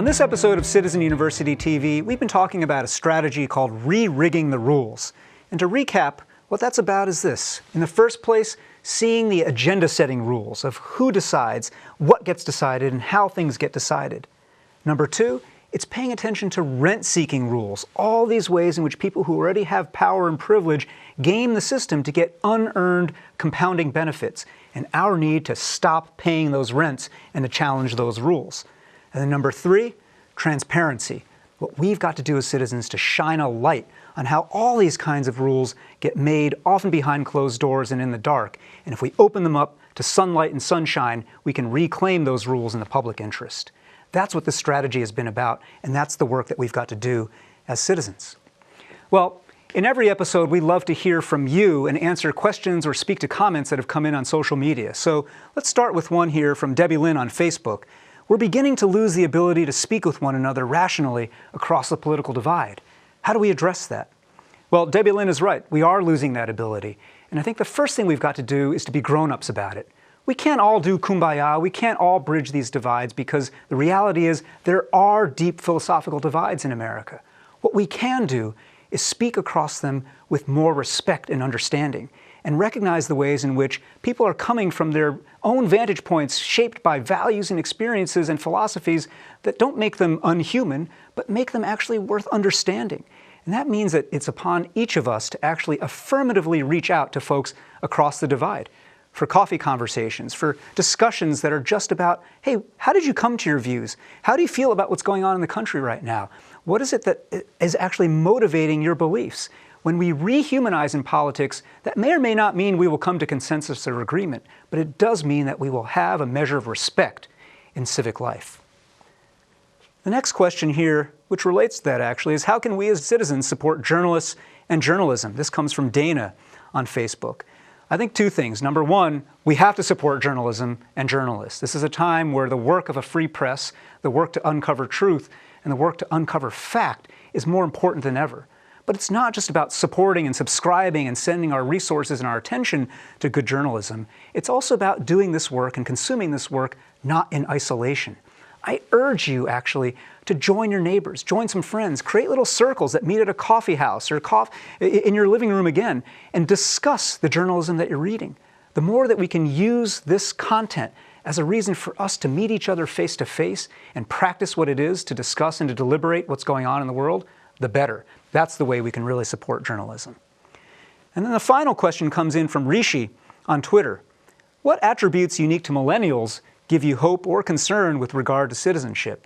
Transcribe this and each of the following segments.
On this episode of Citizen University TV, we've been talking about a strategy called re-rigging the rules. And to recap, what that's about is this. In the first place, seeing the agenda-setting rules of who decides, what gets decided, and how things get decided. Number two, it's paying attention to rent-seeking rules, all these ways in which people who already have power and privilege game the system to get unearned compounding benefits, and our need to stop paying those rents and to challenge those rules. And then number three, transparency. What we've got to do as citizens to shine a light on how all these kinds of rules get made, often behind closed doors and in the dark. And if we open them up to sunlight and sunshine, we can reclaim those rules in the public interest. That's what this strategy has been about, and that's the work that we've got to do as citizens. Well, in every episode, we love to hear from you and answer questions or speak to comments that have come in on social media. So let's start with one here from Debbie Lynn on Facebook. We're beginning to lose the ability to speak with one another rationally across the political divide. How do we address that? Well, Debbie Lynn is right. We are losing that ability. And I think the first thing we've got to do is to be grown-ups about it. We can't all do kumbaya. We can't all bridge these divides because the reality is there are deep philosophical divides in America. What we can do is speak across them with more respect and understanding and recognize the ways in which people are coming from their own vantage points shaped by values and experiences and philosophies that don't make them unhuman, but make them actually worth understanding. And that means that it's upon each of us to actually affirmatively reach out to folks across the divide for coffee conversations, for discussions that are just about, hey, how did you come to your views? How do you feel about what's going on in the country right now? What is it that is actually motivating your beliefs? When we rehumanize in politics, that may or may not mean we will come to consensus or agreement, but it does mean that we will have a measure of respect in civic life. The next question here, which relates to that actually, is how can we as citizens support journalists and journalism? This comes from Dana on Facebook. I think two things. Number one, we have to support journalism and journalists. This is a time where the work of a free press, the work to uncover truth, and the work to uncover fact is more important than ever. But it's not just about supporting and subscribing and sending our resources and our attention to good journalism. It's also about doing this work and consuming this work not in isolation. I urge you, actually, to join your neighbors, join some friends, create little circles that meet at a coffee house or in your living room again, and discuss the journalism that you're reading. The more that we can use this content as a reason for us to meet each other face to face and practice what it is to discuss and to deliberate what's going on in the world, the better. That's the way we can really support journalism. And then the final question comes in from Rishi on Twitter. What attributes unique to millennials give you hope or concern with regard to citizenship?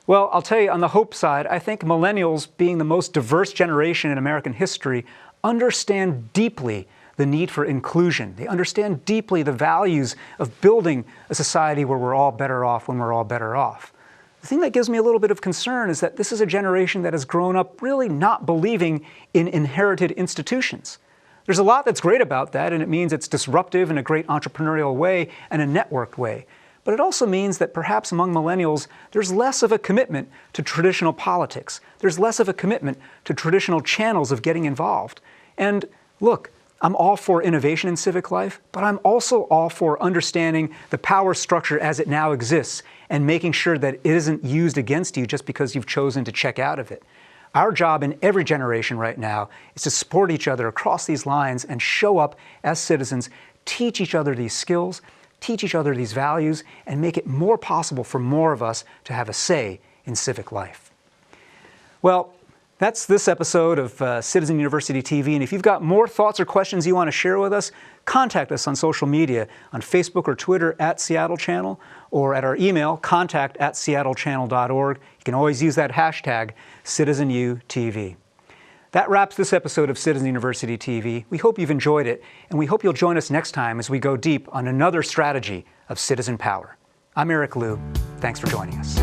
Well, I'll tell you, on the hope side, I think millennials, being the most diverse generation in American history, understand deeply the need for inclusion. They understand deeply the values of building a society where we're all better off when we're all better off. The thing that gives me a little bit of concern is that this is a generation that has grown up really not believing in inherited institutions. There's a lot that's great about that, and it means it's disruptive in a great entrepreneurial way and a networked way. But it also means that perhaps among millennials, there's less of a commitment to traditional politics. There's less of a commitment to traditional channels of getting involved. And look, I'm all for innovation in civic life, but I'm also all for understanding the power structure as it now exists and making sure that it isn't used against you just because you've chosen to check out of it. Our job in every generation right now is to support each other across these lines and show up as citizens, teach each other these skills, teach each other these values, and make it more possible for more of us to have a say in civic life. Well, that's this episode of Citizen University TV, and if you've got more thoughts or questions you want to share with us, contact us on social media, on Facebook or Twitter @Seattle Channel, or at our email, contact@seattlechannel.org. You can always use that hashtag, CitizenUTV. That wraps this episode of Citizen University TV. We hope you've enjoyed it, and we hope you'll join us next time as we go deep on another strategy of citizen power. I'm Eric Liu. Thanks for joining us.